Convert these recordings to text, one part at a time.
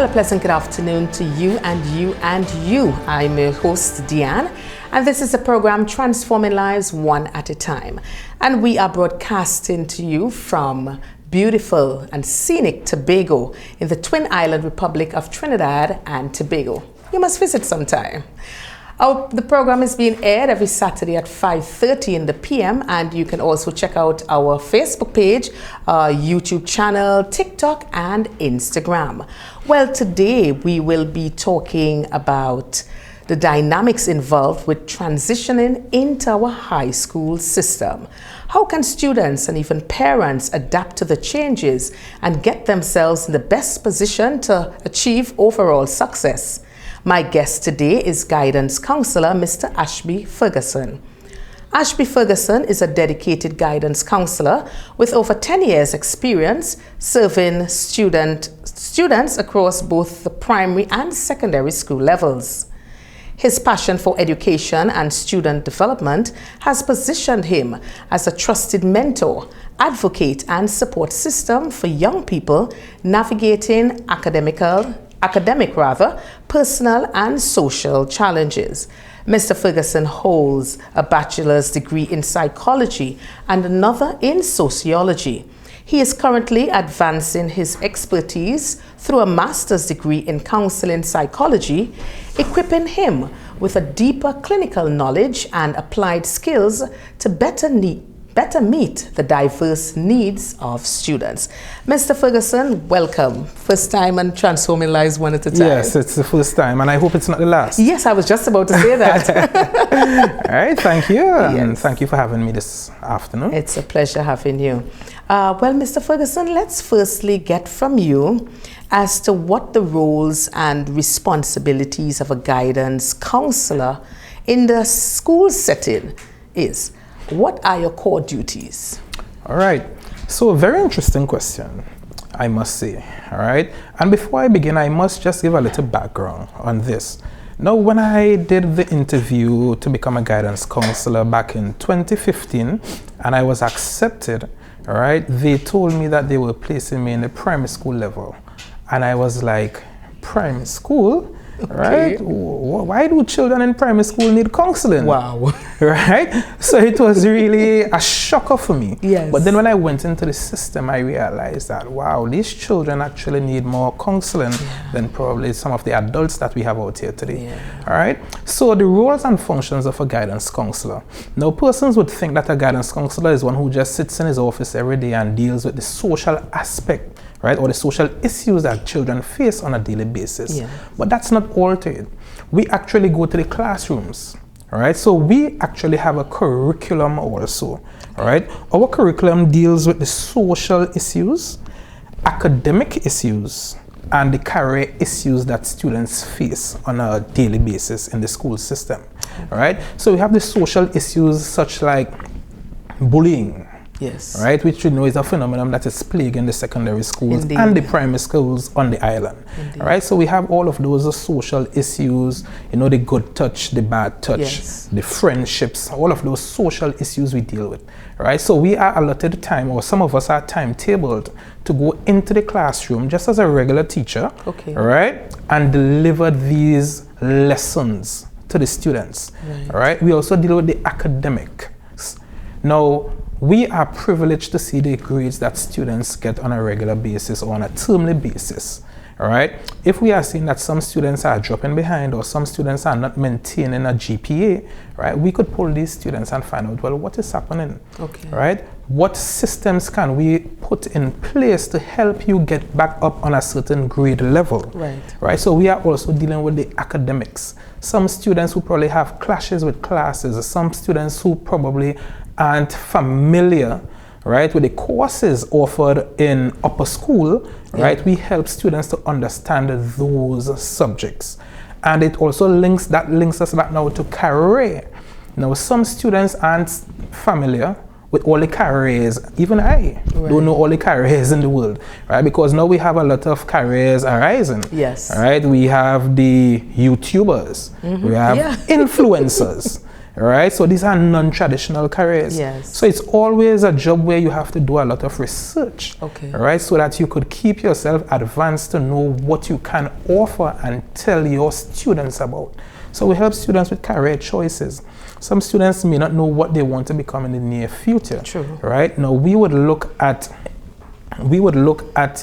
Well, a pleasant good afternoon to you and you and you. I'm your host, Deanne, and this is the program Transforming Lives One at a Time. And we are broadcasting to you from beautiful and scenic Tobago in the Twin Island Republic of Trinidad and Tobago. You must visit sometime. The program is being aired every Saturday at 5:30 in the PM, and you can also check out our Facebook page, YouTube channel, TikTok, and Instagram. Well, today we will be talking about the dynamics involved with transitioning into our high school system. How can students and even parents adapt to the changes and get themselves in the best position to achieve overall success? My guest today is guidance counselor, Mr. Ashby Ferguson. Ashby Ferguson is a dedicated guidance counselor with over 10 years experience serving students across both the primary and secondary school levels. His passion for education and student development has positioned him as a trusted mentor, advocate, and support system for young people navigating academic, personal and social challenges. Mr. Ferguson holds a bachelor's degree in psychology and another in sociology. He is currently advancing his expertise through a master's degree in counseling psychology, equipping him with a deeper clinical knowledge and applied skills to better meet the diverse needs of students. Mr. Ferguson, welcome. First time on Transforming Lives One at a Time. Yes, it's the first time, and I hope it's not the last. Yes, I was just about to say that. All right, thank you, and Yes. thank you for having me this afternoon. It's a pleasure having you. Well, Mr. Ferguson, let's firstly get from you as to what the roles and responsibilities of a guidance counselor in the school setting is. What are your core duties? All right, so a very interesting question, I must say. All right, and before I begin, I must just give a little background on this. Now, when I did the interview to become a guidance counselor back in 2015, and I was accepted, all right, they told me that they were placing me in the primary school level. And I was like, primary school? Right? Why do children in primary school need counseling? Wow. Right? So it was really a shocker for me. Yes. But then when I went into the system, I realized that, wow, these children actually need more counseling than probably some of the adults that we have out here today. Yeah. All right? So the roles and functions of a guidance counselor. Now, persons would think that a guidance counselor is one who just sits in his office every day and deals with the social aspect, right, or the social issues that children face on a daily basis. Yeah. But that's not all to it. We actually go to the classrooms, all right? So we actually have a curriculum also, all right? Our curriculum deals with the social issues, academic issues, and the career issues that students face on a daily basis in the school system, all right? So we have the social issues such like bullying, Yes. right, which you know is a phenomenon that is plaguing the secondary schools Indeed. and the primary schools on the island. Indeed. Right, so we have all of those social issues, you know, the good touch, the bad touch, Yes. the friendships, all of those social issues we deal with. Right, so we are allotted time, or some of us are timetabled to go into the classroom just as a regular teacher, Okay. right, and deliver these lessons to the students. Right. Right, we also deal with the academics. Now, we are privileged to see the grades that students get on a regular basis or on a termly basis. All right. If we are seeing that some students are dropping behind or some students are not maintaining a GPA, right, we could pull these students and find out, well, what is happening? Okay. Right? What systems can we put in place to help you get back up on a certain grade level? Right. Right. So we are also dealing with the academics. Some students who probably have clashes with classes, some students who probably aren't familiar, right, with the courses offered in upper school, right, we help students to understand those subjects. And it also links us back now to career. Now, some students aren't familiar with all the careers. Even I don't know all the careers in the world, right? Because now we have a lot of careers arising. Yes. Right? We have the YouTubers, we have influencers, right? So these are non-traditional careers. Yes. So it's always a job where you have to do a lot of research, Okay. right? So that you could keep yourself advanced to know what you can offer and tell your students about. So we help students with career choices. Some students may not know what they want to become in the near future. True. Right? Now we would look at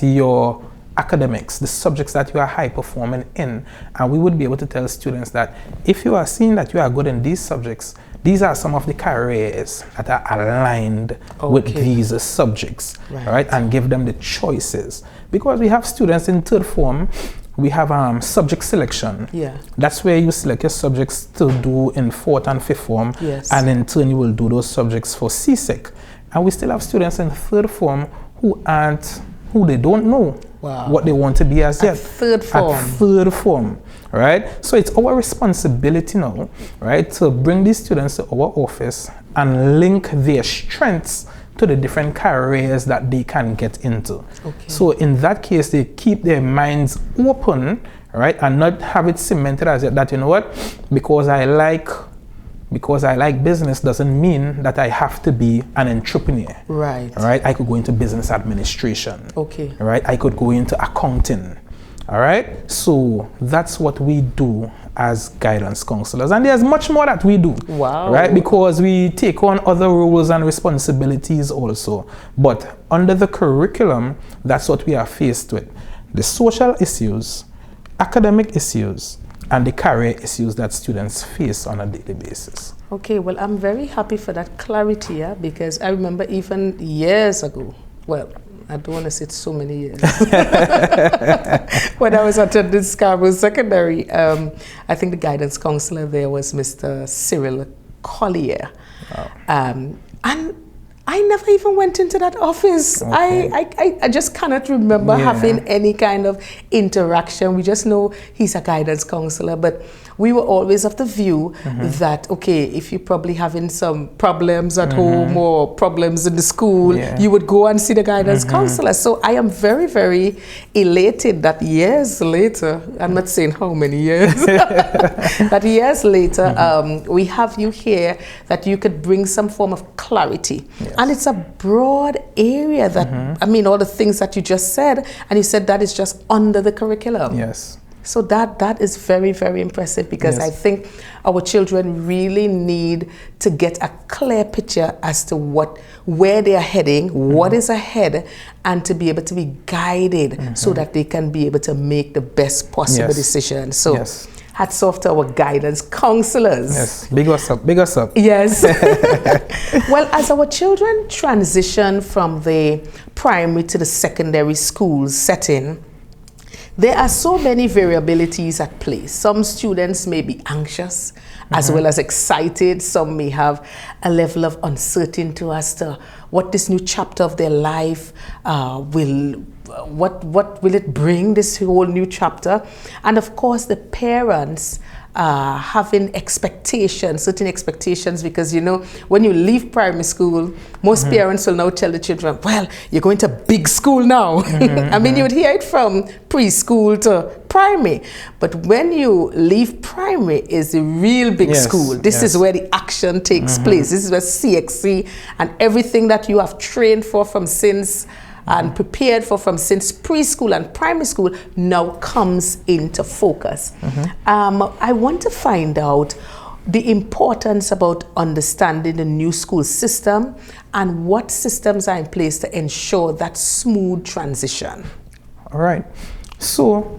your academics, the subjects that you are high performing in, and we would be able to tell students that if you are seeing that you are good in these subjects, these are some of the careers that are aligned with these subjects, right? And give them the choices. Because we have students in third form, we have subject selection. Yeah. That's where you select your subjects to do in fourth and fifth form, Yes. and in turn you will do those subjects for CSEC. And we still have students in third form who they don't know what they want to be as yet. Third form. At third form, right? So it's our responsibility now, right, to bring these students to our office and link their strengths to the different careers that they can get into. Okay. So in that case, they keep their minds open, right, and not have it cemented as yet that, you know what, because I like business doesn't mean that I have to be an entrepreneur. Right. All right. I could go into business administration. Okay. All right. I could go into accounting. All right. So that's what we do as guidance counselors. And there's much more that we do. Wow. Right. Because we take on other roles and responsibilities also. But under the curriculum, that's what we are faced with. The social issues, academic issues, and the career issues that students face on a daily basis. Okay, well, I'm very happy for that clarity, yeah, because I remember even years ago, well, I don't want to say it's so many years, when I was attending Scarborough Secondary, I think the guidance counselor there was Mr. Cyril Collier. Wow. And I never even went into that office. Okay. I just cannot remember having any kind of interaction. We just know he's a guidance counselor, but we were always of the view that, okay, if you're probably having some problems at home or problems in the school, you would go and see the guidance counselor. So I am very, very elated that years later, I'm not saying how many years, that years later, we have you here that you could bring some form of clarity. Yes. And it's a broad area that, I mean, all the things that you just said, and you said that is just under the curriculum. Yes. So that is very, very impressive, because I think our children really need to get a clear picture as to where they are heading, what is ahead, and to be able to be guided so that they can be able to make the best possible decision. So hats off to our guidance counselors. Yes, big us up, big us up. Yes. Well, as our children transition from the primary to the secondary school setting, there are so many variabilities at play. Some students may be anxious as well as excited. Some may have a level of uncertainty as to what this new chapter of their life what will it bring, this whole new chapter. And of course, the parents having expectations, certain expectations, because, you know, when you leave primary school, most parents will now tell the children, well, you're going to big school now. I mean, you would hear it from preschool to primary, but when you leave primary is the real big school. This is where the action takes place. This is where CXC and everything that you have trained for from since and prepared for from since preschool and primary school now comes into focus. I want to find out the importance about understanding the new school system and what systems are in place to ensure that smooth transition. All right. So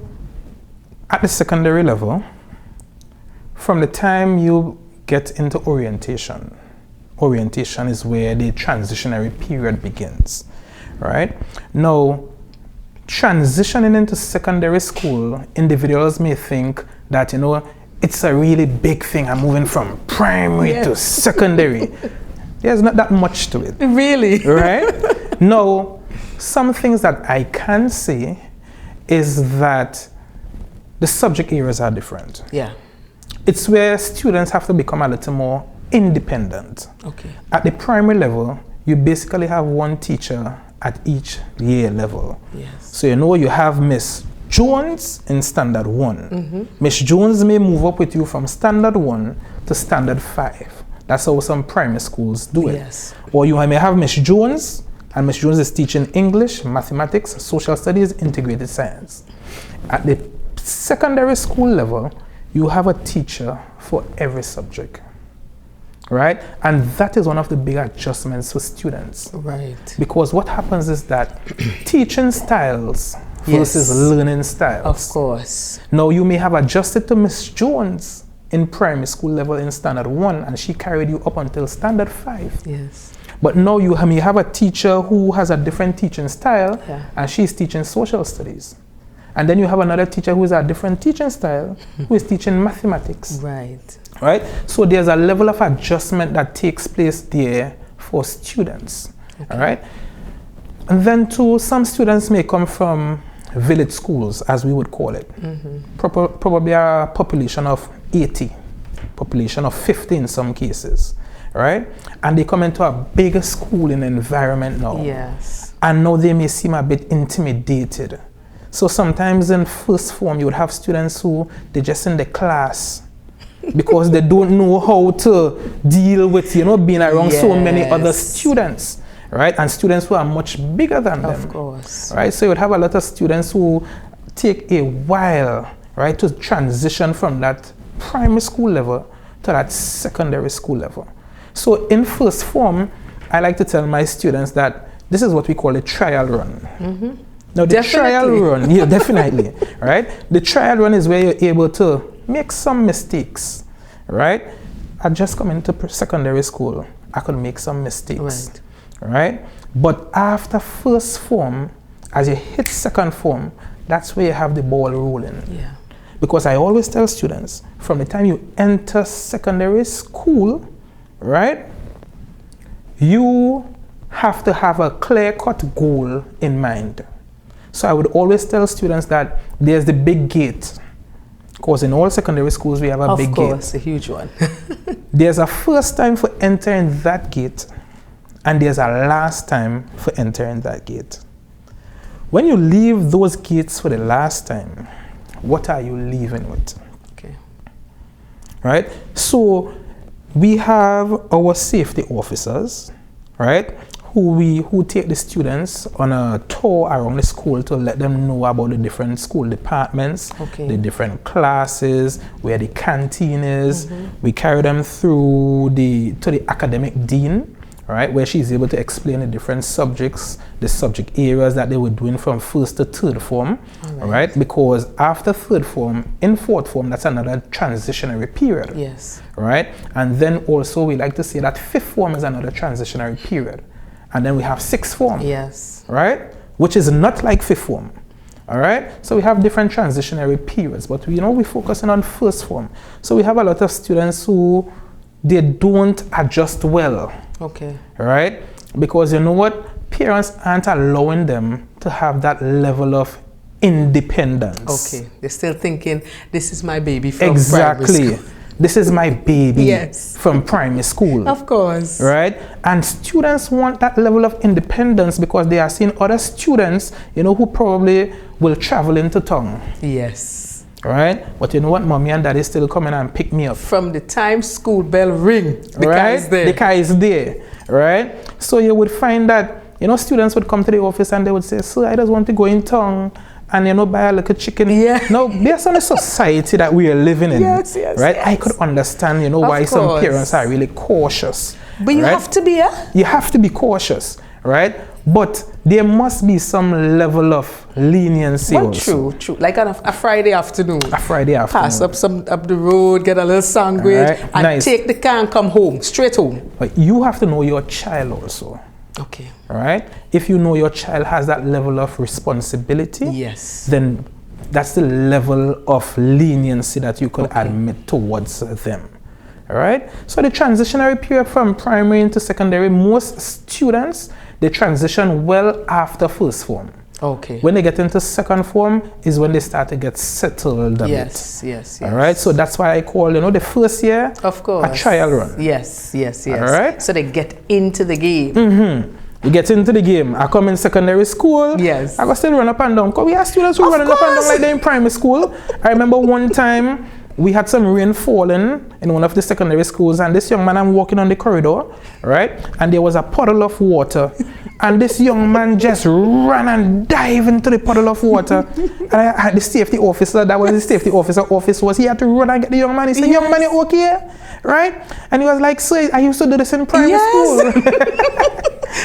at the secondary level, from the time you get into orientation is where the transitionary period begins. Right? Now, transitioning into secondary school, individuals may think that, you know, it's a really big thing. I'm moving from primary to secondary. There's not that much to it. Really? Right? Now, some things that I can say is that the subject areas are different. Yeah. It's where students have to become a little more independent. Okay. At the primary level, you basically have one teacher at each year level. Yes. So you know you have Miss Jones in standard 1. Miss Jones may move up with you from standard 1 to standard 5. That's how some primary schools do it. Yes. Or you may have Miss Jones, and Miss Jones is teaching English, mathematics, social studies, integrated science. At the secondary school level, you have a teacher for every subject, right? And that is one of the big adjustments for students. Right. Because what happens is that teaching styles versus learning styles. Of course. Now, you may have adjusted to Miss Jones in primary school level in standard 1, and she carried you up until standard 5. Yes. But now you may have a teacher who has a different teaching style, and she's teaching social studies. And then you have another teacher who has a different teaching style, who is teaching mathematics. Right. Right? So there's a level of adjustment that takes place there for students. All right? And then too, some students may come from village schools, as we would call it. Probably a population of 80, population of 50 in some cases. Right? And they come into a bigger schooling environment now. Yes. And now they may seem a bit intimidated. So sometimes in first form, you would have students who they're just in the class because they don't know how to deal with, being around so many other students, right? And students who are much bigger than them. Of course. Right? So you would have a lot of students who take a while, right, to transition from that primary school level to that secondary school level. So in first form, I like to tell my students that this is what we call a trial run. Now the trial run, definitely, right? The trial run is where you're able to make some mistakes, right? I just come into secondary school, I could make some mistakes, right? But after first form, as you hit second form, that's where you have the ball rolling. Yeah. Because I always tell students, from the time you enter secondary school, right, you have to have a clear-cut goal in mind. So I would always tell students that there's the big gate. Because in all secondary schools, we have a big gate. Of course, a huge one. There's a first time for entering that gate, and there's a last time for entering that gate. When you leave those gates for the last time, what are you leaving with? Okay. Right? So we have our safety officers, right, who take the students on a tour around the school to let them know about the different school departments, the different classes, where the canteen is. We carry them through to the academic dean, right, where she's able to explain the different subjects, the subject areas that they were doing from first to third form, right? Because after third form, in fourth form, that's another transitionary period. Yes. Right? And then also we like to say that fifth form is another transitionary period. And then we have sixth form. Yes. Right? Which is not like fifth form. All right? So we have different transitionary periods, but we're focusing on first form. So we have a lot of students who they don't adjust well. Okay. Right? Because you know what? Parents aren't allowing them to have that level of independence. Okay. They're still thinking, this is my baby from exactly. primary school. This is my baby yes. from primary school. Of course. Right? And students want that level of independence because they are seeing other students, who probably will travel into town. Yes. Right? But you know what? Mommy and daddy still coming and pick me up. From the time school bell ring, the car is there. The car is there. Right? So you would find that, students would come to the office and they would say, sir, I just want to go in town and buy a little chicken. Yeah. Now, based on the society that we are living in, yes, right? Yes. I could understand, why some parents are really cautious. But you have to be, You have to be cautious, right? But there must be some level of leniency also. True. Like on a Friday afternoon. A Friday afternoon. Pass up the road, get a little sandwich, and take the car and come home, straight home. But you have to know your child also. Okay. Right? If you know your child has that level of responsibility, yes, then that's the level of leniency that you could admit towards them. All right? So the transitionary period from primary into secondary, most students, they transition well after first form. Okay. When they get into second form is when they start to get settled a bit. Yes. All right? So that's why I call, the first year of course a trial run. Yes. All right? So they get into the game. You get into the game. I come in secondary school. Yes. I go still run up and down. Because we have students who running up and down like they're in primary school. I remember one time we had some rain falling in one of the secondary schools, and this young man, I'm walking on the corridor, right? And there was a puddle of water, and this young man just ran and dived into the puddle of water. And I had the safety officer, that was the safety officer office, he had to run and get the young man. He said, young man, you okay? Right? And he was like, sir, I used to do this in primary school.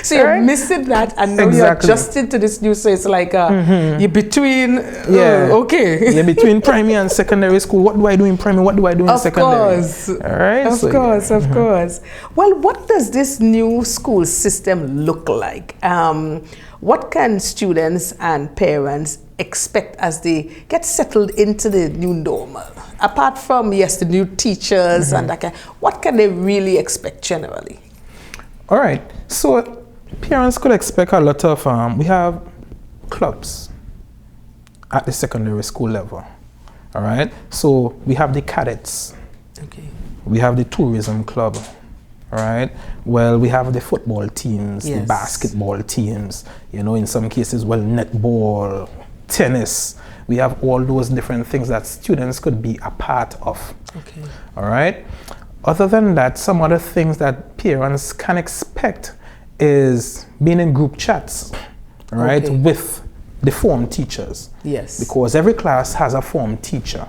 So you're missing that, and now you're adjusting to this new, so it's like you're between, okay. You're between primary and secondary school. What do I do in primary? What do I do in secondary? Course. All right? Of course. Well, what does this new school system look like? What can students and parents expect as they get settled into the new normal? Apart from, yes, the new teachers and that kind, what can they really expect generally? All right. So parents could expect a lot of, we have clubs at the secondary school level. All right. So we have the cadets. Okay. We have the tourism club. All right. Well, we have the football teams, the basketball teams, you know, in some cases, well, netball, tennis. We have all those different things that students could be a part of. Okay. All right. Other than that, some other things that parents can expect is being in group chats, right, with the form teachers. Yes. Because every class has a form teacher.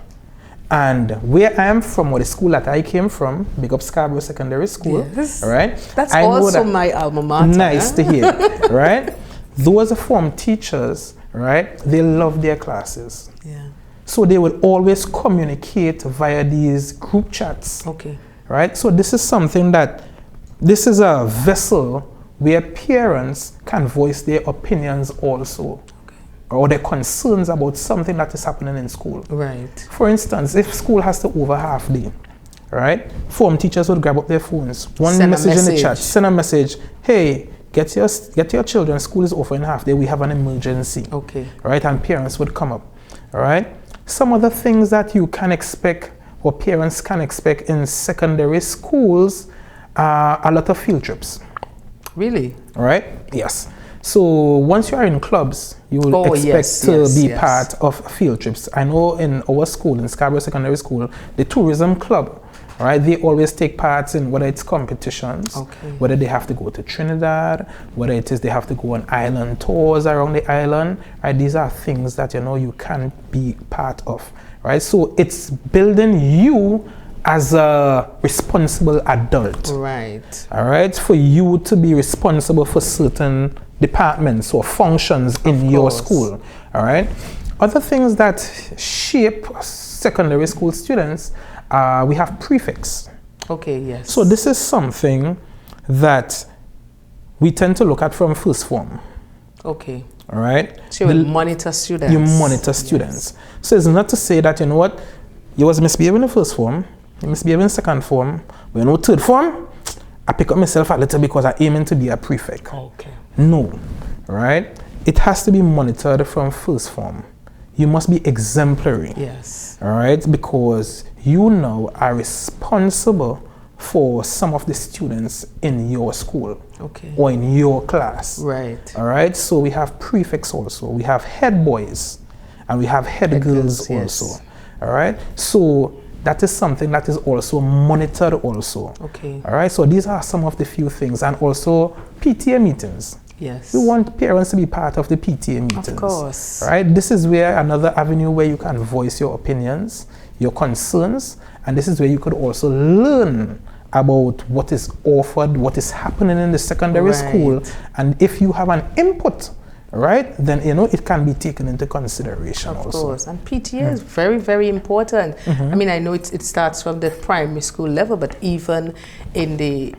And where I am from, or the school that I came from, Big Up Scarborough Secondary School, all right? That's also my alma mater. Nice to hear, right? Those form teachers, right, they love their classes. Yeah. So they would always communicate via these group chats. Okay. Right? So this is something that, this is a vessel where parents can voice their opinions also, or their concerns about something that is happening in school. Right. For instance, if school has to over half day, right? Form teachers would grab up their phones, send message in the chat, send a message, hey, get your children, school is over in half day, we have an emergency. Okay. Right? And parents would come up. All right? Some other things that you can expect, or parents can expect in secondary schools, are a lot of field trips. Really? All right? Yes. So once you are in clubs, you will expect to be part of field trips. I know in our school, in Scarborough Secondary School, the tourism club, right? They always take part in whether it's competitions, whether they have to go to Trinidad, whether it is they have to go on island tours around the island, right? These are things that, you know, you can be part of, right? So it's building you as a responsible adult. Right. All right? For you to be responsible for certain departments or functions in your school. All right? Other things that shape secondary school students, we have prefects. Okay, yes. So this is something that we tend to look at from first form. Okay. All right? So you monitor students. You monitor students. So it's not to say that, you know what, you was misbehaving in first form, you misbehaving in second form, but you know, third form, I pick up myself a little because I'm aiming to be a prefect. Okay. No, right? It has to be monitored from first form. You must be exemplary. Yes. All right? Because you now are responsible for some of the students in your school. Okay. Or in your class. Right. All right? So we have prefects also. We have head boys and we have head girls also. Yes. All right? So that is something that is also monitored also. Okay. All right? So these are some of the few things. And also PTA meetings. Yes. We want parents to be part of the PTA meetings. Of course. Right? This is where another avenue where you can voice your opinions, your concerns, and this is where you could also learn about what is offered, what is happening in the secondary school, and if you have an input, right, then you know it can be taken into consideration also. Of course, and PTA is very, very important. I mean, I know it starts from the primary school level, but even in the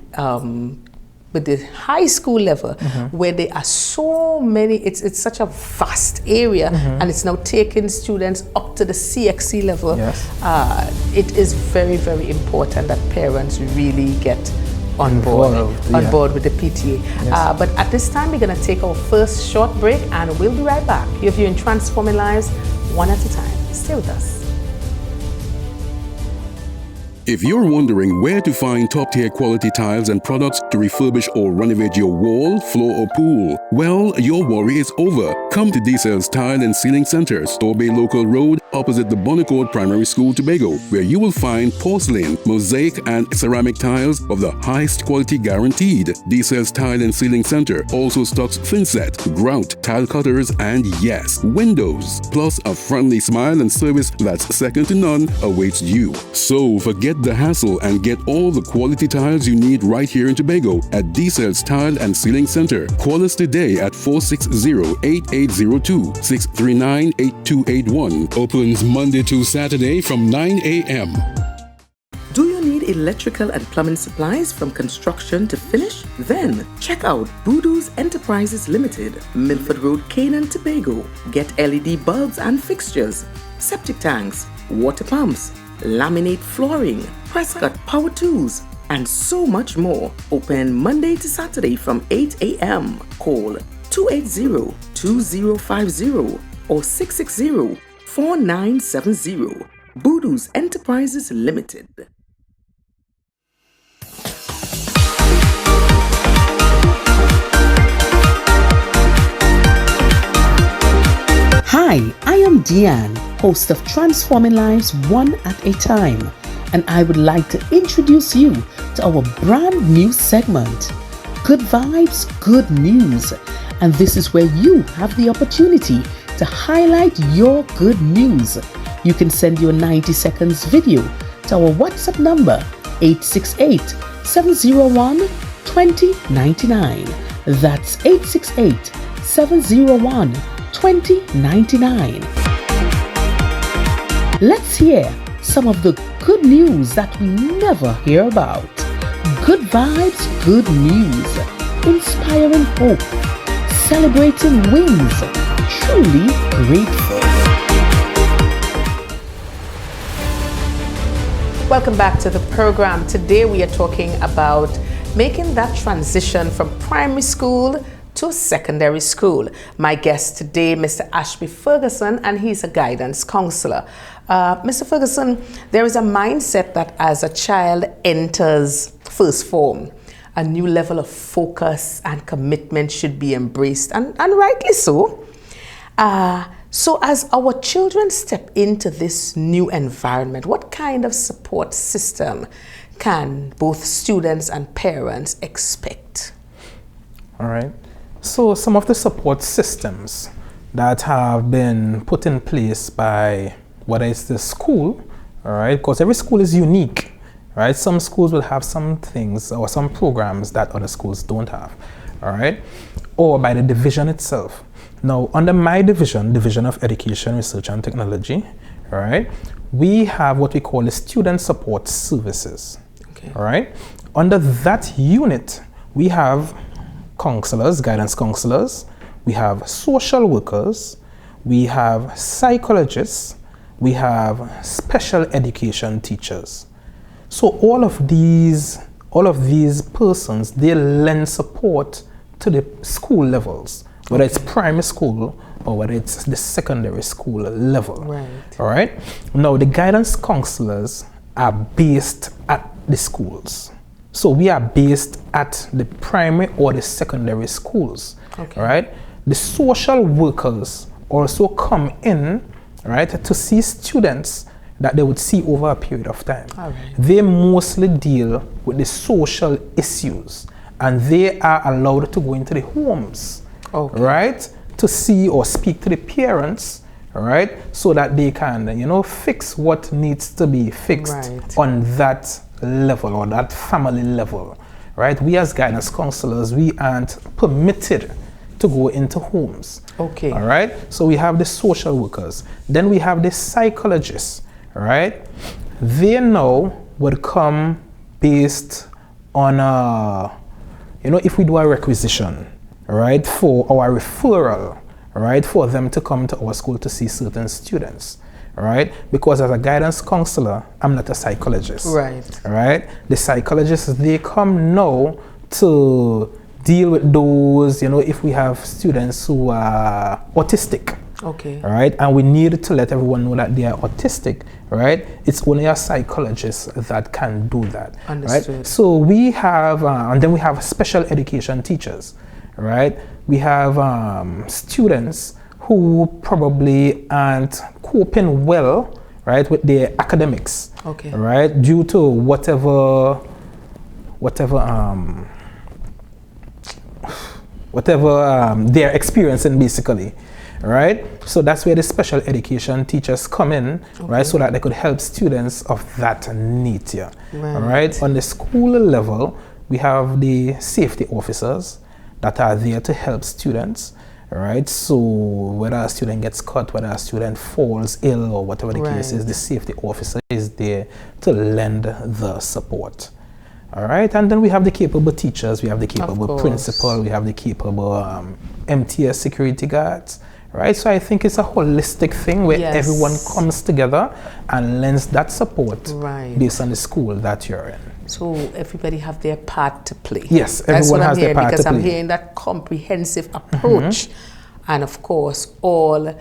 with the high school level, where there are so many, it's such a vast area, and it's now taking students up to the CXC level. Yes. It is very, very important that parents really get on board with the PTA. Yes. But at this time, we're going to take our first short break, and we'll be right back. You're viewing Transforming Lives One at a Time. Stay with us. If you're wondering where to find top-tier quality tiles and products to refurbish or renovate your wall, floor, or pool, well, your worry is over. Come to D-Cells Tile and Ceiling Center, Store Bay Local Road, opposite the Bonnecourt Primary School, Tobago, where you will find porcelain, mosaic, and ceramic tiles of the highest quality guaranteed. D-Cells Tile and Ceiling Center also stocks thinset, grout, tile cutters, and yes, windows. Plus, a friendly smile and service that's second to none awaits you. So forget the hassle and get all the quality tiles you need right here in Tobago at D-Cells Tile and Ceiling Center. Call us today at 460-8802, 639-8281. Opens Monday to Saturday from 9 a.m. Do you need electrical and plumbing supplies from construction to finish? Then check out Voodoo's Enterprises Limited, Milford Road, Canaan, Tobago. Get LED bulbs and fixtures, septic tanks, water pumps, laminate flooring, Prescott power tools, and so much more. Open Monday to Saturday from 8 a.m. Call 280-2050 or 660-4970. Voodoo's Enterprises Limited. Hi, I am Deanne, host of Transforming Lives One at a Time, and I would like to introduce you to our brand new segment, Good Vibes, Good News. And this is where you have the opportunity to highlight your good news. You can send your 90 seconds video to our WhatsApp number 868-701-2099. That's 868-701-2099. Let's hear some of the good news that we never hear about. Good vibes, good news. Inspiring hope. Celebrating wins. Truly grateful. Welcome back to the program. Today we are talking about making that transition from primary school to secondary school. My guest today, Mr. Ashby Ferguson, and he's a guidance counselor. Mr. Ferguson, there is a mindset that as a child enters first form, a new level of focus and commitment should be embraced, and rightly so. So as our children step into this new environment, what kind of support system can both students and parents expect? All right. So some of the support systems that have been put in place by whether it's the school, all right, because every school is unique, right? Some schools will have some things or some programs that other schools don't have, all right, or by the division itself. Now, under my division, Division of Education, Research and Technology, all right, we have what we call the Student Support Services, okay. All right. Under that unit, we have counselors, guidance counselors, we have social workers, we have psychologists, we have special education teachers. So all of these persons, they lend support to the school levels, whether it's primary school or whether it's the secondary school level. Right. All right. Now the guidance counselors are based at the schools. So we are based at the primary or the secondary schools. Okay. Right. The social workers also come in, right, to see students that they would see over a period of time. All right. They mostly deal with the social issues, and they are allowed to go into the homes, okay, right, to see or speak to the parents, right, so that they can, fix what needs to be fixed, right, on that level or that family level, right? We as guidance counselors, we aren't permitted to go into homes. Okay. All right. So we have the social workers. Then we have the psychologists, right? They now would come based on, if we do a requisition, right, for our referral, right, for them to come to our school to see certain students, right? Because as a guidance counselor, I'm not a psychologist. Right. Right? The psychologists, they come now to deal with those, if we have students who are autistic. Okay. Right? And we need to let everyone know that they are autistic, right? It's only a psychologist that can do that. Understood. Right? So we have, and then we have special education teachers, right? We have students who probably aren't coping well, right, with their academics, Okay. right, due to whatever they're experiencing, basically, right? So that's where the special education teachers come in, right, so that they could help students of that nature, right? On the school level, we have the safety officers that are there to help students, right? So whether a student gets cut, whether a student falls ill, or whatever the case is, the safety officer is there to lend the support. All right, and then we have the capable teachers, we have the capable principal, we have the capable MTS security guards, right? So I think it's a holistic thing where everyone comes together and lends that support based on the school that you're in. So everybody have their part to play. Yes, everyone has their part to play. Because I'm hearing that comprehensive approach, and of course, all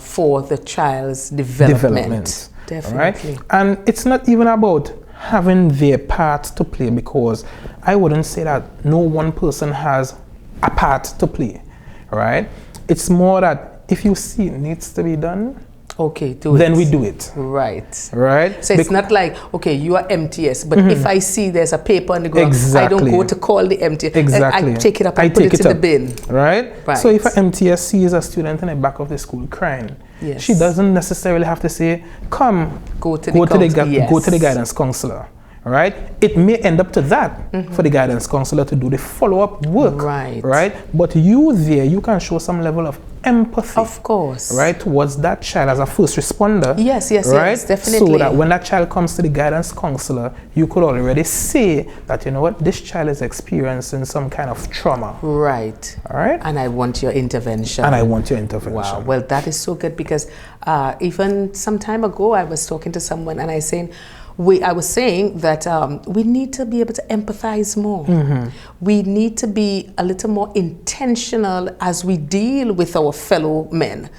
for the child's development. Definitely. Right? And it's not even about having their part to play, because I wouldn't say that no one person has a part to play, right? It's more that if you see it needs to be done, then we do it. Right. So it's not like, okay, you are MTS, but if I see there's a paper on the ground, I don't go to call the MTS. I take it up and put it in the bin. Right? So if an MTS sees a student in the back of the school crying, she doesn't necessarily have to say, come, go to the guidance counselor. Right? It may end up to that for the guidance counselor to do the follow-up work. Right? But you can show some level of empathy. Of course. Right? Towards that child as a first responder. Yes, definitely. So that when that child comes to the guidance counselor, you could already say that, you know what, this child is experiencing some kind of trauma. Right. All right? And I want your intervention. Wow. Well, that is so good, because even some time ago, I was talking to someone and I was saying that we need to be able to empathize more. We need to be a little more intentional as we deal with our fellow men.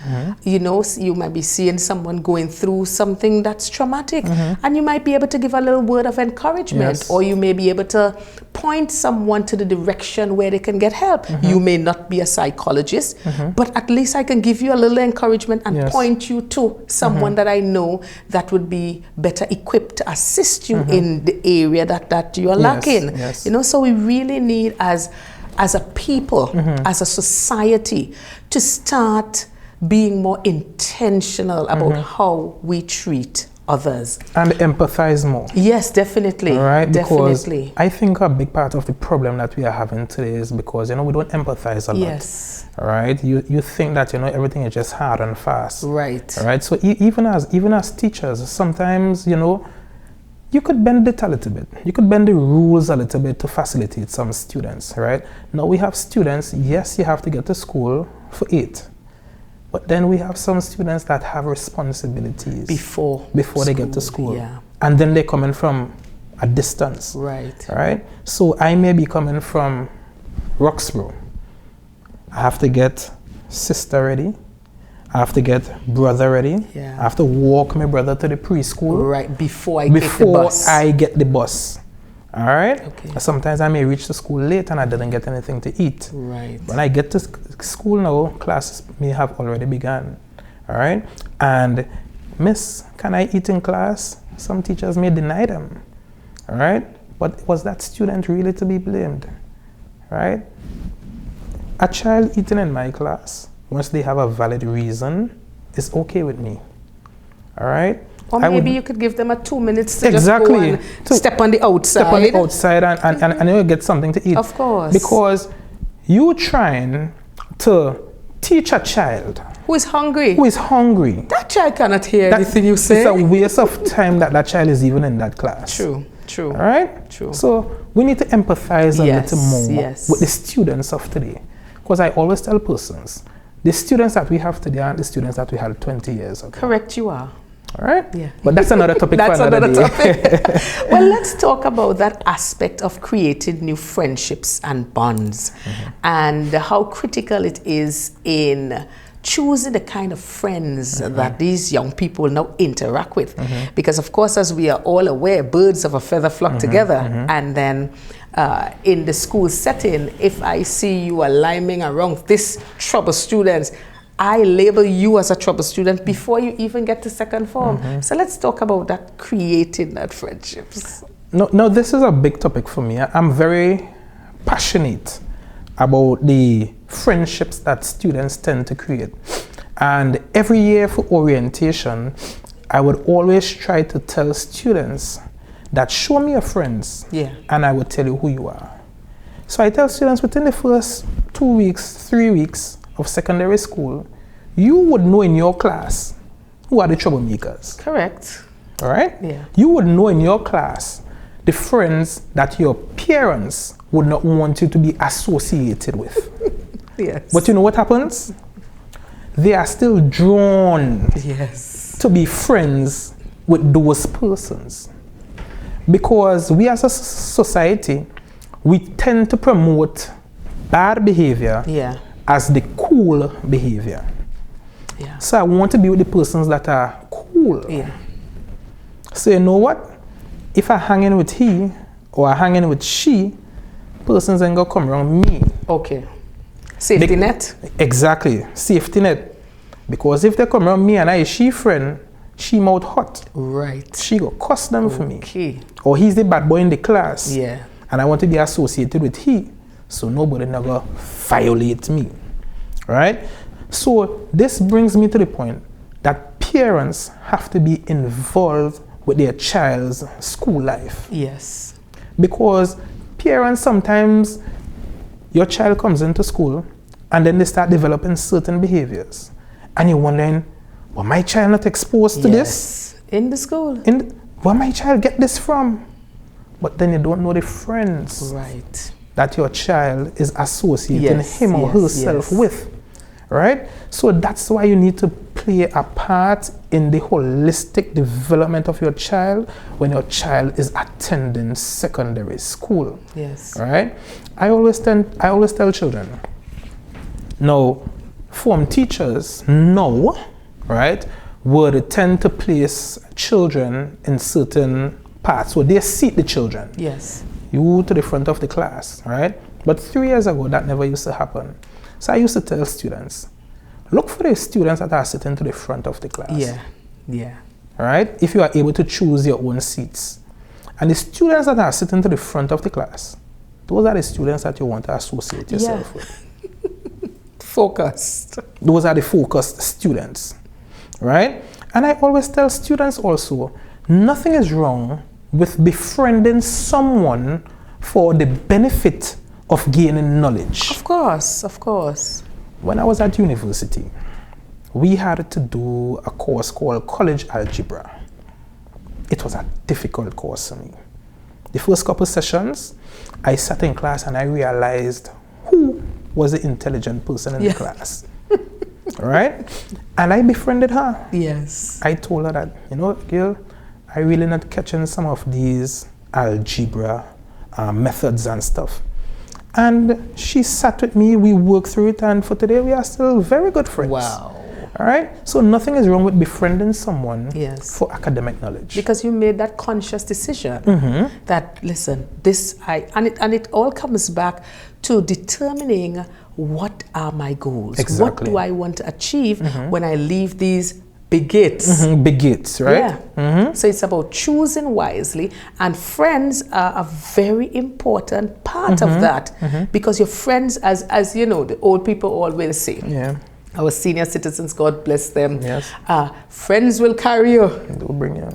You know, you might be seeing someone going through something that's traumatic, and you might be able to give a little word of encouragement, or you may be able to point someone to the direction where they can get help. You may not be a psychologist, but at least I can give you a little encouragement and point you to someone that I know that would be better equipped to assist you in the area that you are lacking. You know, so we really need as a people, as a society, to start being more intentional about how we treat others. And empathize more. Yes, definitely. Right? Because I think a big part of the problem that we are having today is because, you know, we don't empathize a lot. Yes. Right? You think that, you know, everything is just hard and fast. Right. Right? So even as teachers, sometimes, you know, you could bend it a little bit. You could bend the rules a little bit to facilitate some students, right? Now we have students, yes, you have to get to school for 8. But then we have some students that have responsibilities before they get to school. And then they're coming from a distance. Right? So I may be coming from Roxborough. I have to get sister ready. I have to get brother ready. I have to walk my brother to the preschool. Before I get the bus. All right? Sometimes I may reach the school late and I didn't get anything to eat. When I get to school now, classes may have already begun. All right? And, miss, can I eat in class? Some teachers may deny them. All right? But was that student really to be blamed? Right? A child eating in my class, once they have a valid reason, is okay with me. All right? Or maybe you could give them a 2 minutes to just go and step on the outside. Step on the outside and you'll get something to eat. Of course. Because you trying to teach a child who is hungry. That child cannot hear anything you say. It's a waste of time that child is even in that class. True. All right? True. So we need to empathize a little more with the students of today. Because I always tell persons, the students that we have today aren't the students that we had 20 years ago. Correct, you are. All right? Yeah. But that's another topic for another day. Well, let's talk about that aspect of creating new friendships and bonds and how critical it is in choosing the kind of friends that these young people now interact with. Because, of course, as we are all aware, birds of a feather flock together. And then in the school setting, if I see you are liming around this trouble students, I label you as a trouble student before you even get to second form. So let's talk about that, creating that friendships. No, this is a big topic for me. I'm very passionate about the friendships that students tend to create. And every year for orientation, I would always try to tell students that show me your friends, and I would tell you who you are. So I tell students within the first 2 weeks, 3 weeks of secondary school, you would know in your class who are the troublemakers. Correct. All right? Yeah. You would know in your class the friends that your parents would not want you to be associated with. Yes. But you know what happens? They are still drawn to be friends with those persons. Because we as a society, we tend to promote bad behavior as the cool behavior. So I want to be with the persons that are cool. So you know what? If I hang in with he or I hang in with she, persons ain't gonna come around me. Okay. Safety net? Exactly. Safety net. Because if they come around me and I is she friend, she mouth hot. Right. She go cuss them for me. Okay. Or he's the bad boy in the class. Yeah. And I want to be associated with he. So nobody never violate me. Right? So this brings me to the point that parents have to be involved with their child's school life. Yes. Because parents sometimes, your child comes into school and then they start developing certain behaviors. And you're wondering, will my child not exposed to this? In the school. Where my child get this from? But then you don't know the friends that your child is associating him or herself with. Right? So that's why you need to play a part in the holistic development of your child when your child is attending secondary school. Yes. Right? I always tell children, now, form teachers know, right, would tend to place children in certain parts. So they seat the children. Yes. You to the front of the class, right? But 3 years ago, that never used to happen. So I used to tell students, look for the students that are sitting to the front of the class. Yeah, yeah. Right? If you are able to choose your own seats. And the students that are sitting to the front of the class, those are the students that you want to associate yourself with. Focused. Those are the focused students. Right? And I always tell students also, nothing is wrong with befriending someone for the benefit of gaining knowledge. Of course, of course. When I was at university, we had to do a course called College Algebra. It was a difficult course for me. The first couple sessions, I sat in class and I realized who was the intelligent person in the class. Right? And I befriended her. Yes. I told her that, you know, girl, I really not catching some of these algebra methods and stuff. And she sat with me, we worked through it, and for today we are still very good friends. Wow. All right? So nothing is wrong with befriending someone for academic knowledge. Because you made that conscious decision that, listen, and it all comes back to determining what are my goals? Exactly. What do I want to achieve when I leave these big gates? Big gates, right? Yeah. So it's about choosing wisely, and friends are a very important part of that because your friends, as you know, the old people always say. Yeah. Our senior citizens, God bless them. Yes. Friends will carry you. They'll bring you.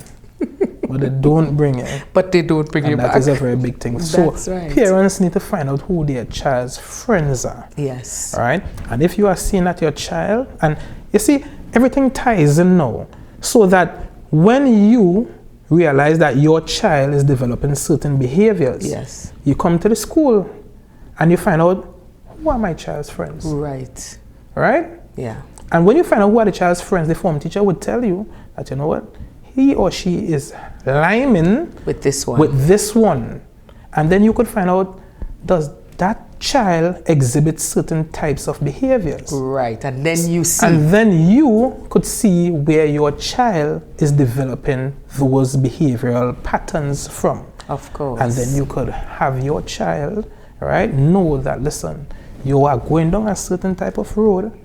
But they don't bring you. But they don't bring you back. That is a very big thing. That's so right. Parents need to find out who their child's friends are. Yes. All right? And if you are seeing that your child, and you see, everything ties in now. So that when you realize that your child is developing certain behaviors, yes, you come to the school and you find out, who are my child's friends? Right. Right? Yeah. And when you find out who are the child's friends, the form teacher would tell you that, you know what, he or she is liming with this one. With this one. And then you could find out, does that child exhibit certain types of behaviors? Right. And then you see. And then you could see where your child is developing those behavioral patterns from. Of course. And then you could have your child, right, know that, listen, you are going down a certain type of road,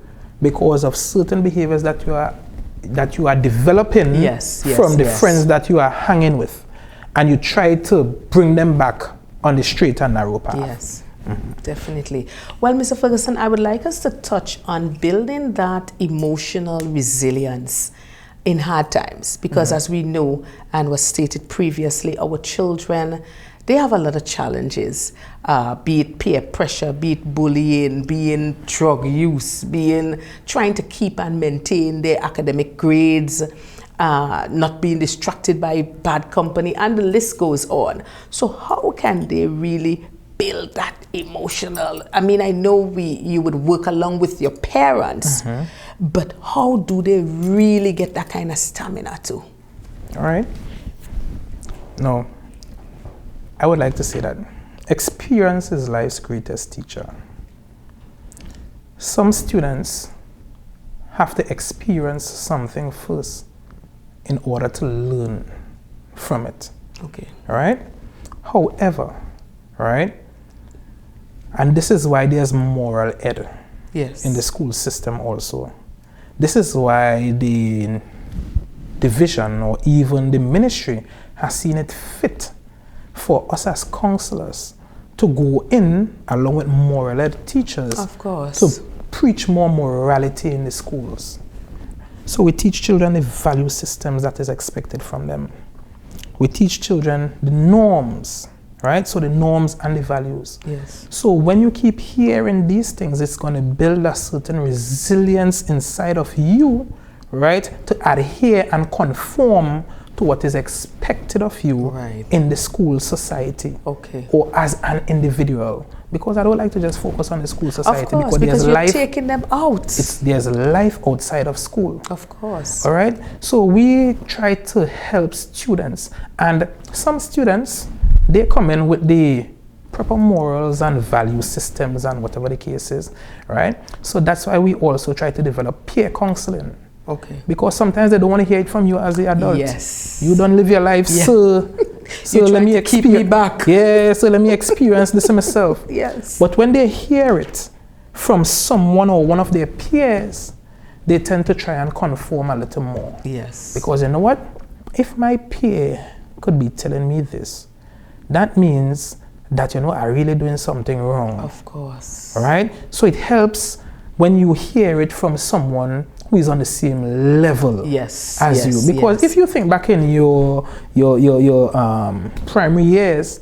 because of certain behaviors that you are developing from the friends that you are hanging with, and you try to bring them back on the straight and narrow path. Yes, definitely. Well, Mr. Ferguson, I would like us to touch on building that emotional resilience in hard times, because as we know and was stated previously, our children, they have a lot of challenges, be it peer pressure, be it bullying, being drug use, being trying to keep and maintain their academic grades, not being distracted by bad company, and the list goes on. So how can they really build that emotional? I mean, I know you would work along with your parents, but how do they really get that kind of stamina too? All right. No. I would like to say that experience is life's greatest teacher. Some students have to experience something first in order to learn from it. Okay. All right? However, right? And this is why there's moral ed in the school system also. This is why the division or even the ministry has seen it fit for us as counselors to go in along with moral ed teachers, of course, to preach more morality in the schools. So we teach children the value systems that is expected from them. We teach children the norms, right? So the norms and the values. Yes. So when you keep hearing these things, it's going to build a certain resilience inside of you, right? To adhere and conform to what is expected of you in the school society, or as an individual. Because I don't like to just focus on the school society. Of course, because you're life, taking them out. There's life outside of school. Of course. All right? So we try to help students. And some students, they come in with the proper morals and value systems and whatever the case is, right? So that's why we also try to develop peer counseling. Okay. Because sometimes they don't want to hear it from you as the adult. Yes. You don't live your life, so let me keep me back. Yeah, so let me experience this myself. Yes. But when they hear it from someone or one of their peers, they tend to try and conform a little more. Yes. Because you know what? If my peer could be telling me this, that means that, I'm really doing something wrong. Of course. All right? So it helps when you hear it from someone who is on the same level as you. Because if you think back in your primary years,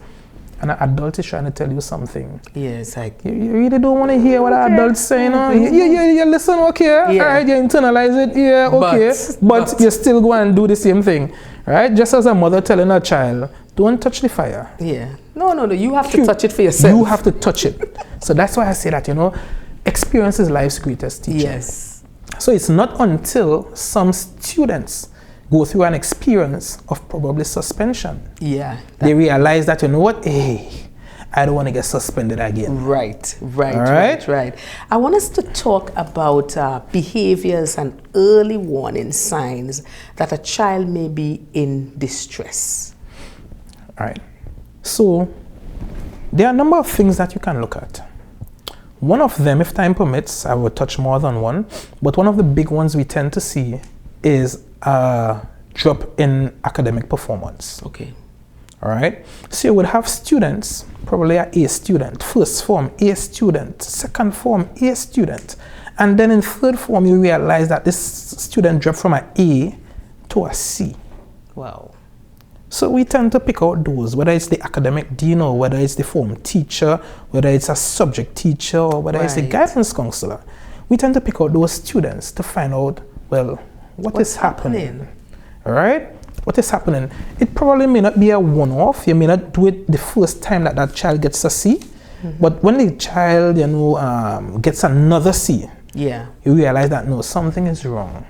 and an adult is trying to tell you something. Yes, like you really don't want to hear what an adult's saying. You listen, okay, all right, you internalize it, yeah, okay, but you still go and do the same thing, right? Just as a mother telling a child, don't touch the fire. Yeah. No, you have to touch it for yourself. You have to touch it. So that's why I say that, experience is life's greatest teacher. Yes. So it's not until some students go through an experience of probably suspension. Yeah. They realize that, hey, I don't want to get suspended again. Right. Right. I want us to talk about behaviors and early warning signs that a child may be in distress. All right. So there are a number of things that you can look at. One of them, if time permits, I will touch more than one, but one of the big ones we tend to see is a drop in academic performance. Okay. All right. So you would have students, probably an A student, first form A student, second form A student, and then in third form you realize that this student dropped from an A to a C. Wow. So we tend to pick out those, whether it's the academic dean or whether it's the form teacher, whether it's a subject teacher or whether it's the guidance counselor. We tend to pick out those students to find out, well, what's happening? All right? What is happening? It probably may not be a one-off. You may not do it the first time that child gets a C. But when the child, gets another C, you realize that, no, something is wrong.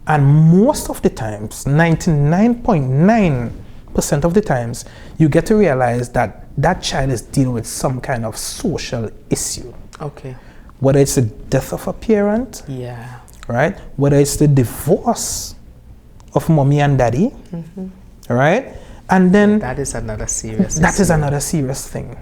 And most of the times, 99.9% of the times, you get to realize that that child is dealing with some kind of social issue. Okay. Whether it's the death of a parent, right? Whether it's the divorce of mommy and daddy, right? And then that is another serious That is another serious thing,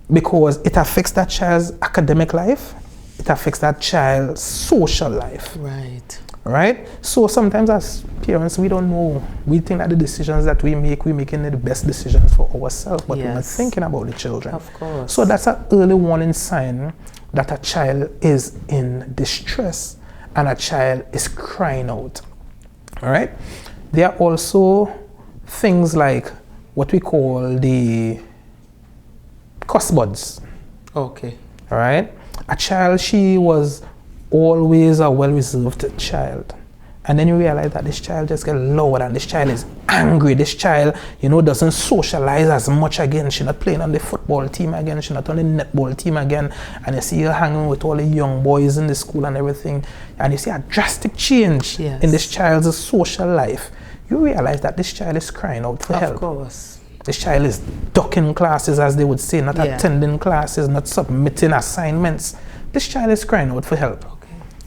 because it affects that child's academic life, it affects that child's social life. Right. Right? So sometimes as parents, we don't know. We think that the decisions that we're making the best decisions for ourselves, but we're not thinking about the children. Of course. So that's an early warning sign that a child is in distress and a child is crying out. All right? There are also things like what we call the cuss buds. Okay. All right? A child, she was always a well-reserved child. And then you realize that this child just gets loud and this child is angry. This child, doesn't socialize as much again. She's not playing on the football team again. She's not on the netball team again. And you see her hanging with all the young boys in the school and everything. And you see a drastic change in this child's social life. You realize that this child is crying out for help. Of course. This child is ducking classes, as they would say, not attending classes, not submitting assignments. This child is crying out for help.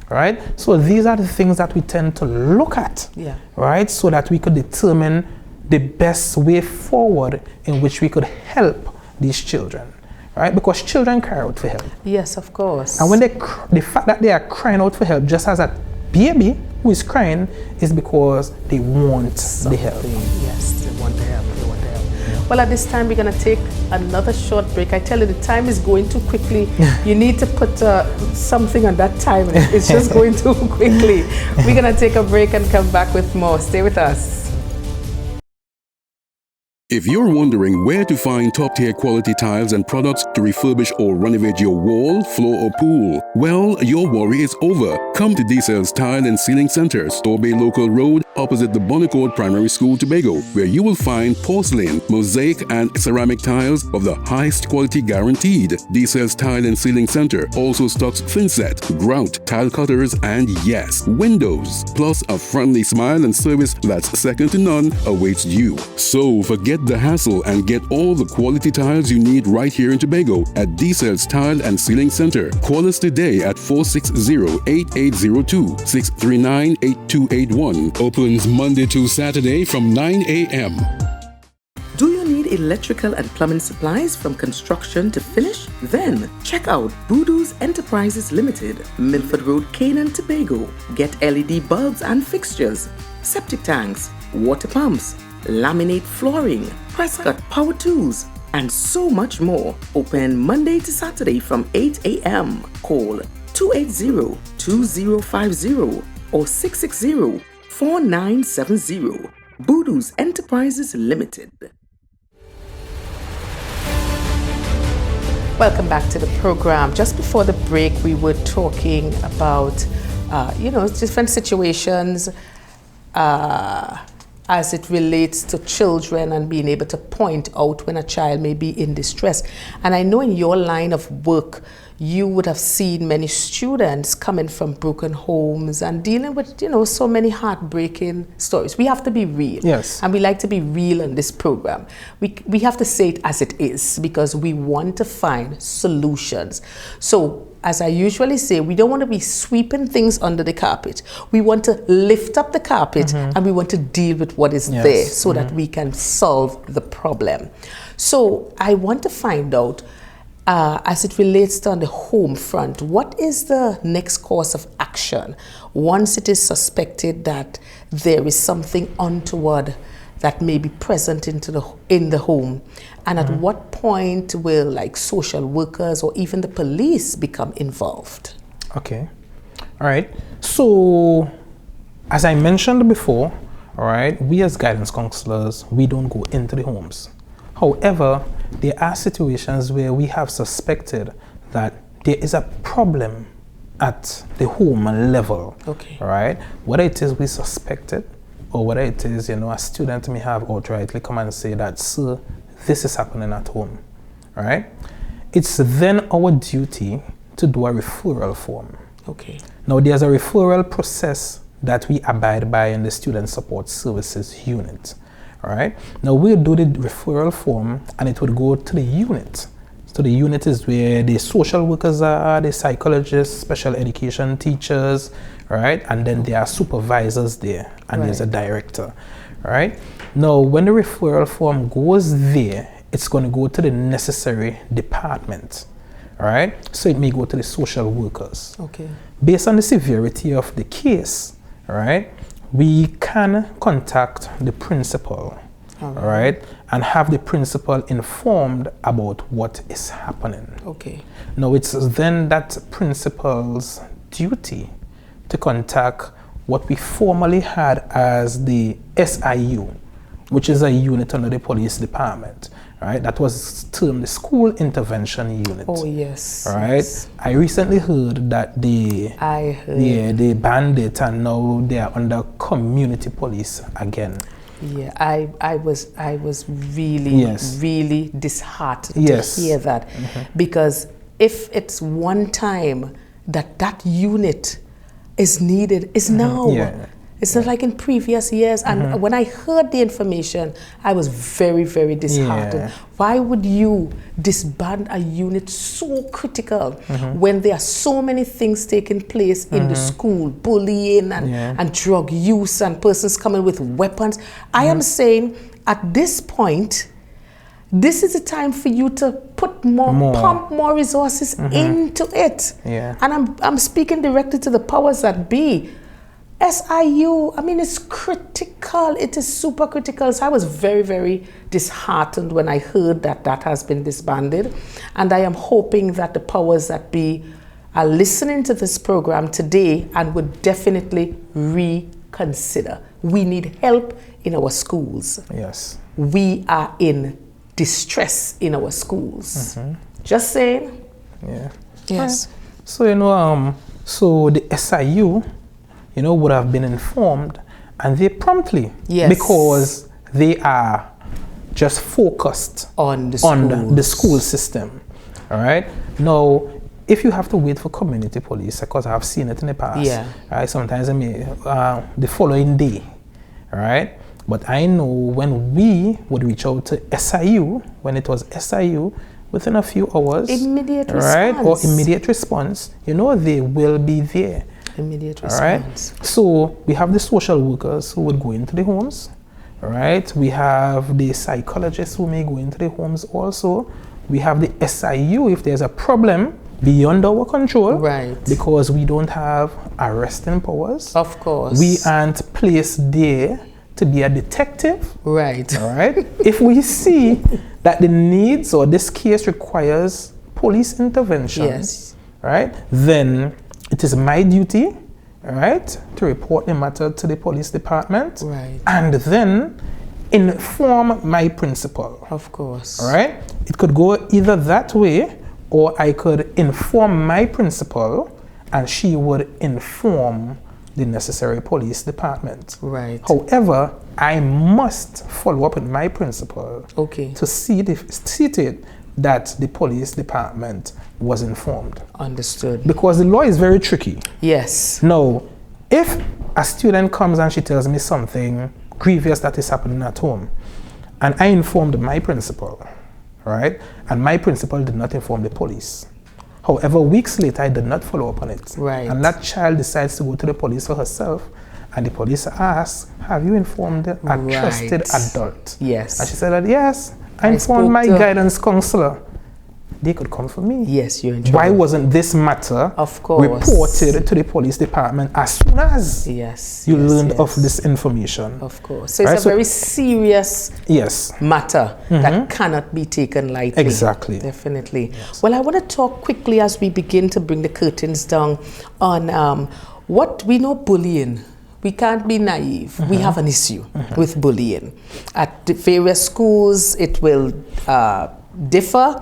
Right? So these are the things that we tend to look at, right? So that we could determine the best way forward in which we could help these children, right? Because children cry out for help. Yes, of course. And when the fact that they are crying out for help, just as a baby who is crying, is because they want the help. Yes, they want the help. Well, at this time, we're going to take another short break. I tell you, the time is going too quickly. You need to put something on that timer. It's just going too quickly. We're going to take a break and come back with more. Stay with us. If you're wondering where to find top-tier quality tiles and products to refurbish or renovate your wall, floor, or pool, well, your worry is over. Come to D-Cells Tile and Ceiling Center, Storebay Local Road, opposite the Bonnecourt Primary School, Tobago, where you will find porcelain, mosaic, and ceramic tiles of the highest quality guaranteed. D-Cells Tile and Ceiling Center also stocks thinset, grout, tile cutters, and yes, windows. Plus, a friendly smile and service that's second to none awaits you. So forget the hassle and get all the quality tiles you need right here in Tobago at D-Cells Tile and Ceiling Center. Call us today at 460-8802, 639-8281. Opens Monday to Saturday from 9 a.m. Do you need electrical and plumbing supplies from construction to finish? Then check out Voodoo's Enterprises Limited, Milford Road, Canaan, Tobago. Get LED bulbs and fixtures, septic tanks, water pumps, laminate flooring, press cut power tools, and so much more. Open Monday to Saturday from 8 a.m. Call 280-2050 or 660-4970. Voodoo's Enterprises Limited. Welcome back to the program. Just before the break, we were talking about, different situations as it relates to children and being able to point out when a child may be in distress. And I know in your line of work, you would have seen many students coming from broken homes and dealing with, so many heartbreaking stories. We have to be real. Yes. And we like to be real on this program. We have to say it as it is because we want to find solutions. So, as I usually say, we don't want to be sweeping things under the carpet. We want to lift up the carpet and we want to deal with what is there so that we can solve the problem. So I want to find out, as it relates to on the home front, what is the next course of action once it is suspected that there is something untoward that may be present in the home, and at what point will social workers or even the police become involved? Okay, all right. So, as I mentioned before, all right, we as guidance counselors, we don't go into the homes. However, there are situations where we have suspected that there is a problem at the home level. Okay. All right, whether it is we suspect it, or whether it is, a student may have outrightly come and say that, sir, this is happening at home, all right? It's then our duty to do a referral form. Okay. Now, there's a referral process that we abide by in the Student Support Services unit, all right? Now, we'll do the referral form and it would go to the unit. So the unit is where the social workers are, the psychologists, special education teachers, right? And then there are supervisors there, and there's a director, right? Now, when the referral form goes there, it's going to go to the necessary department, all right? So it may go to the social workers. Okay. Based on the severity of the case, all right, we can contact the principal, all right, and have the principal informed about what is happening. Okay. Now, it's then that principal's duty to contact what we formerly had as the SIU, which is a unit under the police department, right? That was termed the School Intervention Unit. Oh, yes. All right. Yes. I recently heard that I heard. yeah, they banned it and now they are under community police again. Yeah, I was really, Yes. really disheartened Yes. to hear that, because if it's one time that unit is needed, is now. Yeah. It's not like in previous years. And when I heard the information, I was very, very disheartened. Yeah. Why would you disband a unit so critical when there are so many things taking place in the school, bullying and drug use and persons coming with weapons? I am saying at this point, this is a time for you to put pump more resources into it. Yeah. And I'm speaking directly to the powers that be. SIU, I mean, it's critical. It is super critical. So I was very, very disheartened when I heard that has been disbanded. And I am hoping that the powers that be are listening to this program today and would definitely reconsider. We need help in our schools. Yes. We are in distress in our schools. Just saying. Yeah. Yes. So, so the SIU, would have been informed, and they promptly, because they are just focused on the school system. All right. Now, if you have to wait for community police, because I've seen it in the past, right? Sometimes I may the following day, all right. But I know when we would reach out to SIU, when it was SIU, within a few hours, immediate right, response. or immediate response, they will be there. Immediate response. All right. So we have the social workers who would go into the homes. All right. We have the psychologists who may go into the homes also. We have the SIU if there's a problem beyond our control. Right. Because we don't have arresting powers. Of course. We aren't placed there to be a detective. Right. All right. If we see that the needs or this case requires police intervention, right, then it is my duty, all right, to report the matter to the police department, and then inform my principal. Of course. All right. It could go either that way, or I could inform my principal, and she would inform the necessary police department. Right. However, I must follow up with my principal to see it that the police department was informed. Understood. Because the law is very tricky. Yes. Now, if a student comes and she tells me something grievous that is happening at home, and I informed my principal, right, and my principal did not inform the police. However, weeks later, I did not follow up on it. Right. And that child decides to go to the police for herself, and the police asks, have you informed a trusted adult? Yes. And she said that, yes, I informed my guidance counselor. They could come for me. Yes, you're in trouble. Why wasn't this matter reported to the police department as soon as you learned of this information? Of course. So it's a very serious matter that cannot be taken lightly. Exactly. Definitely. Yes. Well, I want to talk quickly as we begin to bring the curtains down on what we know bullying. We can't be naive. We have an issue with bullying. At the various schools, it will differ,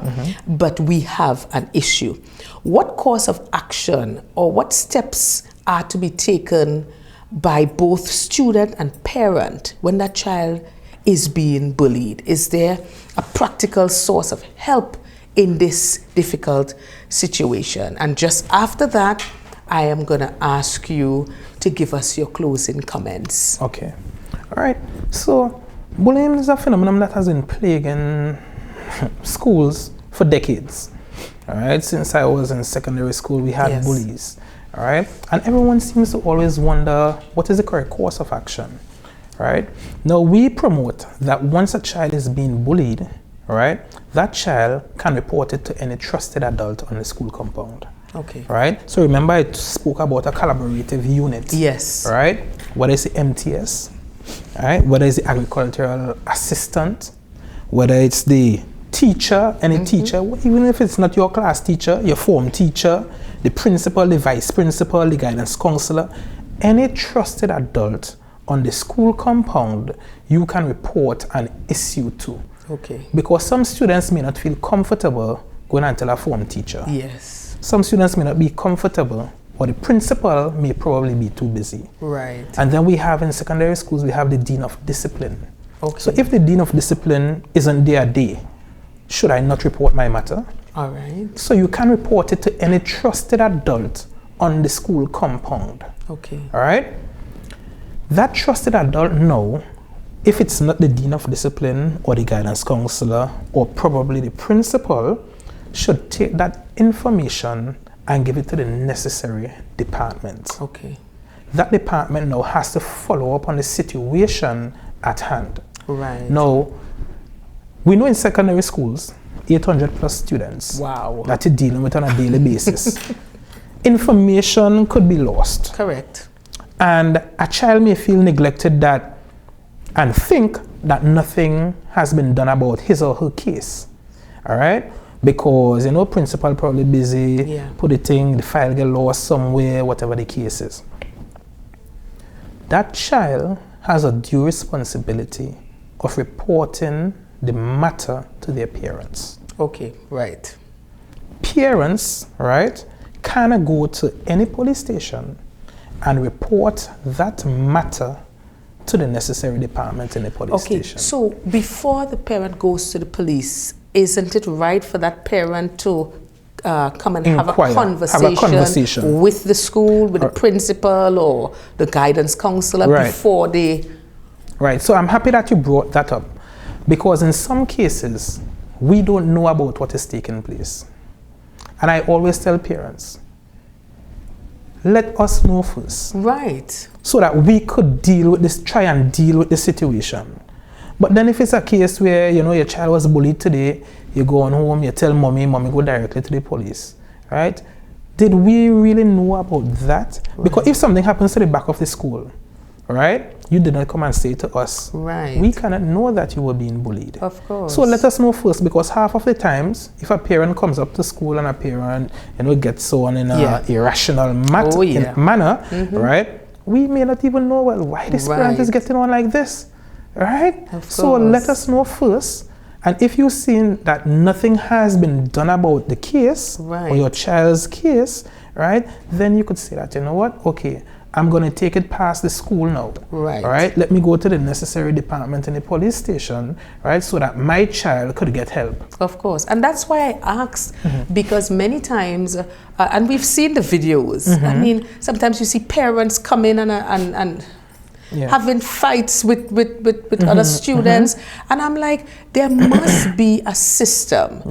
but we have an issue. What course of action or what steps are to be taken by both student and parent when that child is being bullied? Is there a practical source of help in this difficult situation? And just after that, I am going to ask you to give us your closing comments. Okay. All right. So bullying is a phenomenon that has been plaguing schools for decades. All right. Since I was in secondary school, we had bullies. All right. And everyone seems to always wonder what is the correct course of action. Right. Now we promote that once a child is being bullied, right, that child can report it to any trusted adult on the school compound. Okay. Right? So remember I spoke about a collaborative unit. Yes. Right? Whether it's the MTS, right? Whether it's the agricultural assistant, whether it's the teacher, any teacher, even if it's not your class teacher, your form teacher, the principal, the vice principal, the guidance counselor, any trusted adult on the school compound, you can report an issue to. Okay. Because some students may not feel comfortable going and tell a form teacher. Yes. Some students may not be comfortable, or the principal may probably be too busy. Right. And then we have in secondary schools, we have the dean of discipline. Okay. So if the dean of discipline isn't there day, should I not report my matter? All right. So you can report it to any trusted adult on the school compound. Okay. All right? That trusted adult now, if it's not the dean of discipline or the guidance counselor or probably the principal, should take that information and give it to the necessary department. Okay. That department now has to follow up on the situation at hand. Right. Now, we know in secondary schools, 800 plus students Wow. that you're dealing with on a daily basis. Information could be lost. Correct. And a child may feel neglected and think that nothing has been done about his or her case. All right? Because, principal probably busy, put the thing, the file get lost somewhere, whatever the case is. That child has a due responsibility of reporting the matter to their parents. Okay, right. Parents, right, can go to any police station and report that matter to the necessary department in the police station. Okay, so before the parent goes to the police, isn't it right for that parent to come and have a conversation with the school, with the principal or the guidance counselor before they... Right, so I'm happy that you brought that up, because in some cases, we don't know about what is taking place. And I always tell parents, let us know first. Right. So that we could try and deal with the situation. But then if it's a case where, your child was bullied today, you go on home, you tell mommy go directly to the police, right? Did we really know about that? Right. Because if something happens to the back of the school, right, you did not come and say to us, right, we cannot know that you were being bullied. Of course. So let us know first, because half of the times, if a parent comes up to school and a parent, gets on in a irrational manner, right, we may not even know, why this parent is getting on like this. Right? So let us know first. And if you've seen that nothing has been done about the case or your child's case, right, then you could say that, okay, I'm going to take it past the school now. Right. All right. Let me go to the necessary department in the police station, right, so that my child could get help. Of course. And that's why I asked, because many times, and we've seen the videos, I mean, sometimes you see parents come in and having fights with other students. And I'm like, there must be a system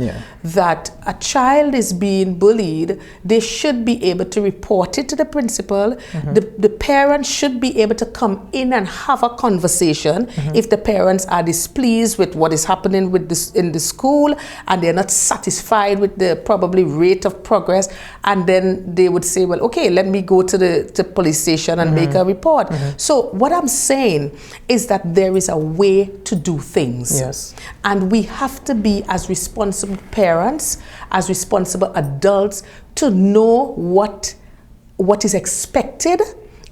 that a child is being bullied. They should be able to report it to the principal. The parents should be able to come in and have a conversation if the parents are displeased with what is happening with this in the school and they're not satisfied with the probably rate of progress. And then they would say, well, okay, let me go to the police station and make a report. So what I'm saying is that there is a way to do things. Yes. And we have to be, as responsible parents, as responsible adults, to know what is expected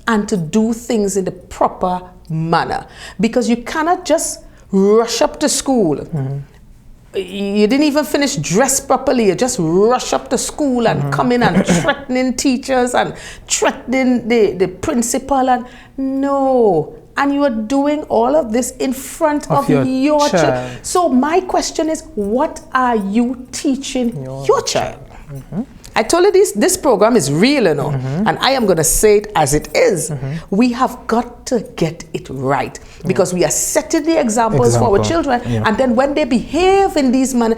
and to do things in the proper manner. Because you cannot just rush up to school. You didn't even finish dress properly. You just rush up to school and come in and threatening teachers and threatening the principal. And no. And you are doing all of this in front of your child. So my question is, what are you teaching your child? I told you this program is real, and I am going to say it as it is. We have got got to get it right because we are setting the examples for our children, and then when they behave in these manner,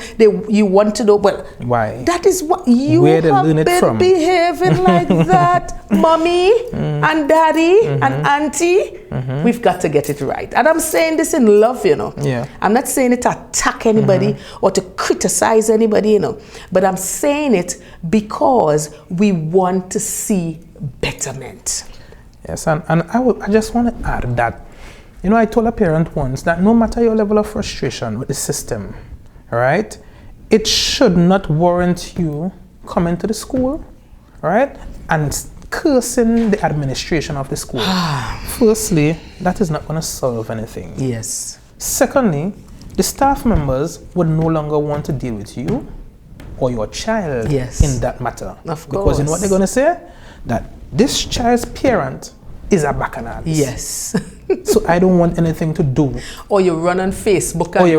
you want to know, well, why? That is what you Where they have learn it been from. behaving like that, mommy and daddy and auntie. We've got to get it right, and I'm saying this in love, you know. I'm not saying it to attack anybody or to criticize anybody, you know, but I'm saying it because we want to see betterment. Yes, and I just want to add that, you know, I told a parent once that no matter your level of frustration with the system, right, it should not warrant you coming to the school, right, and cursing the administration of the school. Firstly, that is not going to solve anything. Yes. Secondly, the staff members would no longer want to deal with you or your child in that matter. Of course. Because you know what they're going to say? That this child's parent is a bacchanal. Yes. So I don't want anything to do. Or you run on Facebook and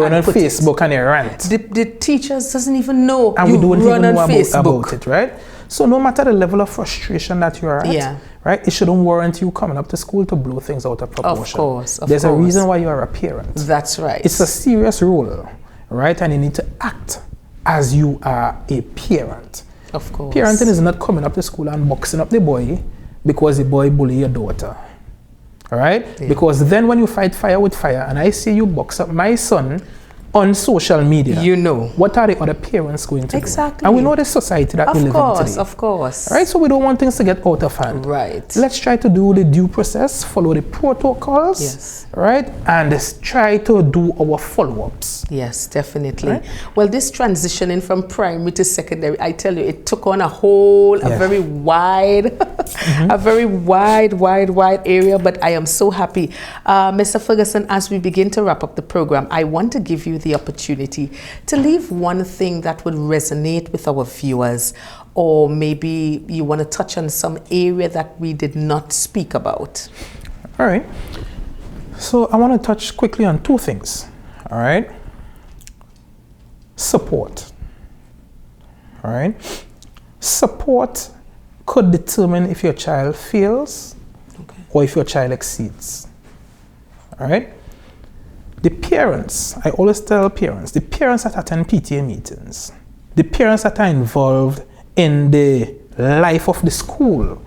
you rant. The teachers doesn't even know and you we don't run even on know Facebook. about it, right? So no matter the level of frustration that you're at, right, it shouldn't warrant you coming up to school to blow things out of proportion. Of course. There's a reason why you are a parent. That's right. It's a serious role, right? And you need to act as you are a parent. Of course. Parenting is not coming up to school and boxing up the boy because the boy bully your daughter. All right? Yeah. Because then when you fight fire with fire and I see you box up my son on social media, you know, what are the other parents going to do? Exactly. And we know the society that we live in today. Of course. Right? So we don't want things to get out of hand. Right. Let's try to do the due process, follow the protocols. Yes. Right? And let's try to do our follow-ups. Yes, definitely. Right? Well, this transitioning from primary to secondary, I tell you, it took on a very wide, a very wide area, but I am so happy. Mr. Ferguson, as we begin to wrap up the program, I want to give you the opportunity to leave one thing that would resonate with our viewers, or maybe you want to touch on some area that we did not speak about. All right. So I want to touch quickly on two things. All right. Support. All right. Support could determine if your child fails or if your child exceeds. All right. The parents, I always tell parents, the parents that attend PTA meetings, the parents that are involved in the life of the school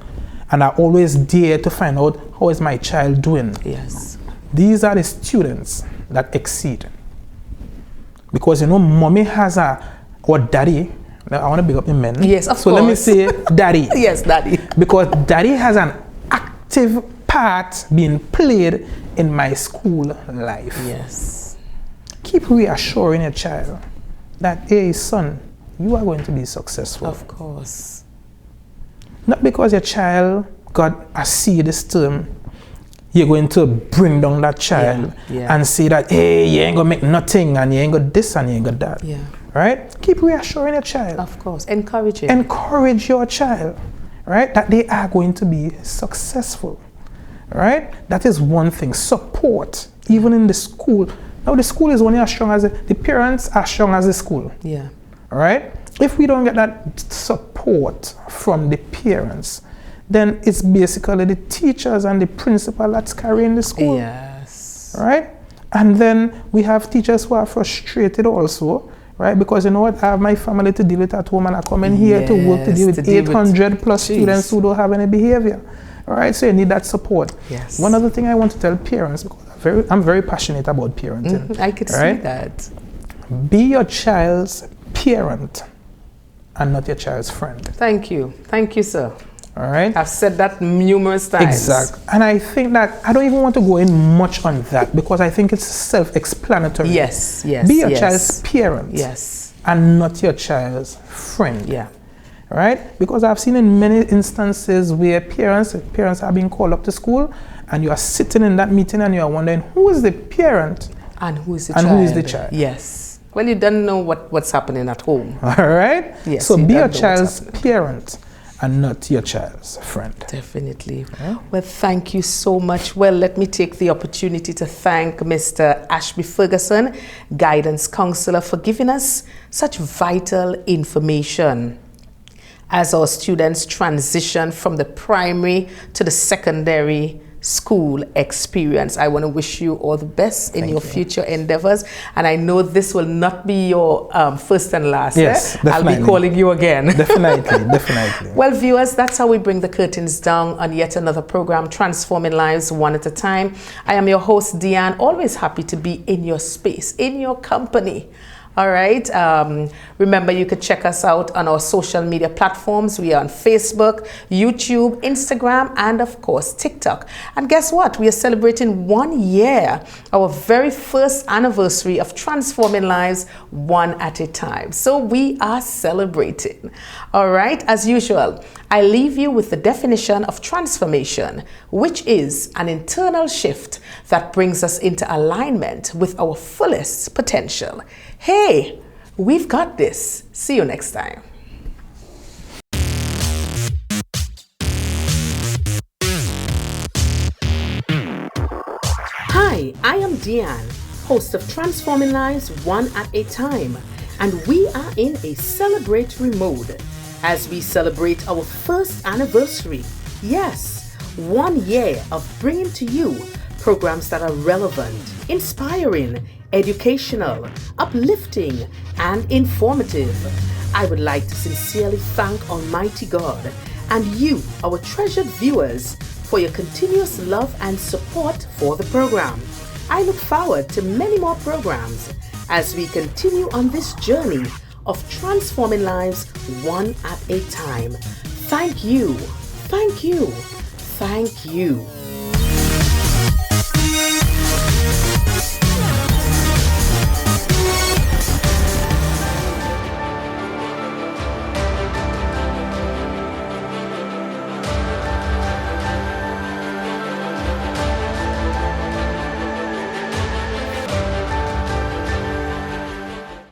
and are always there to find out how is my child doing. Yes. These are the students that exceed. Because, you know, mommy has or daddy, I want to big up the men. Yes, of course. So let me say daddy. Yes, daddy. Because daddy has an active part being played in my school life. Yes. Keep reassuring your child that, hey, son, you are going to be successful. Of course. Not because your child got a C this term, you're going to bring down that child and say that, hey, you ain't going to make nothing and you ain't got this and you ain't got that. Yeah. Right? Keep reassuring your child. Of course. Encourage it. Encourage your child, right? That they are going to be successful. Right? That is one thing. Support, even in the school. Now the school is only as strong as the parents are strong as the school. Yeah. All right? If we don't get that support from the parents, then it's basically the teachers and the principal that's carrying the school. Yes. Right? And then we have teachers who are frustrated also, right? Because you know what? I have my family to deal with at home and I come in here to work to deal with 800 plus students who don't have any behavior. All right, so you need that support. Yes. One other thing I want to tell parents, because I'm very passionate about parenting. I could see that. Be your child's parent and not your child's friend. Thank you. Thank you, sir. All right? I've said that numerous times. Exactly. And I think that I don't even want to go in much on that because I think it's self-explanatory. Yes. Be your child's parent. Yes. And not your child's friend. Yeah. Right? Because I've seen in many instances where parents are being called up to school and you are sitting in that meeting and you are wondering who is the parent and who is the and child. Who is the child. Yes. Well, you don't know what's happening at home. All right? Yes. So be your child's parent and not your child's friend. Definitely. Yeah. Well, thank you so much. Well, let me take the opportunity to thank Mr. Ashby Ferguson, Guidance Counselor, for giving us such vital information as our students transition from the primary to the secondary school experience. I want to wish you all the best in your future endeavors, and I know this will not be your first and last. Yes, definitely. I'll be calling you again. Definitely. Well, viewers, that's how we bring the curtains down on yet another program, Transforming Lives One at a Time. I am your host, Deanne, always happy to be in your space, in your company. All right. Remember, you could check us out on our social media platforms. We are on Facebook, YouTube, Instagram, and of course, TikTok. And guess what? We are celebrating 1 year, our very first anniversary of Transforming Lives One at a Time. So we are celebrating. All right. As usual, I leave you with the definition of transformation, which is an internal shift that brings us into alignment with our fullest potential. Hey, we've got this. See you next time. Hi, I am Deanne, host of Transforming Lives One at a Time, and we are in a celebratory mode as we celebrate our first anniversary. Yes, 1 year of bringing to you programs that are relevant, inspiring, educational, uplifting, and informative. I would like to sincerely thank Almighty God and you, our treasured viewers, for your continuous love and support for the program. I look forward to many more programs as we continue on this journey of transforming lives one at a time. Thank you. Thank you. Thank you.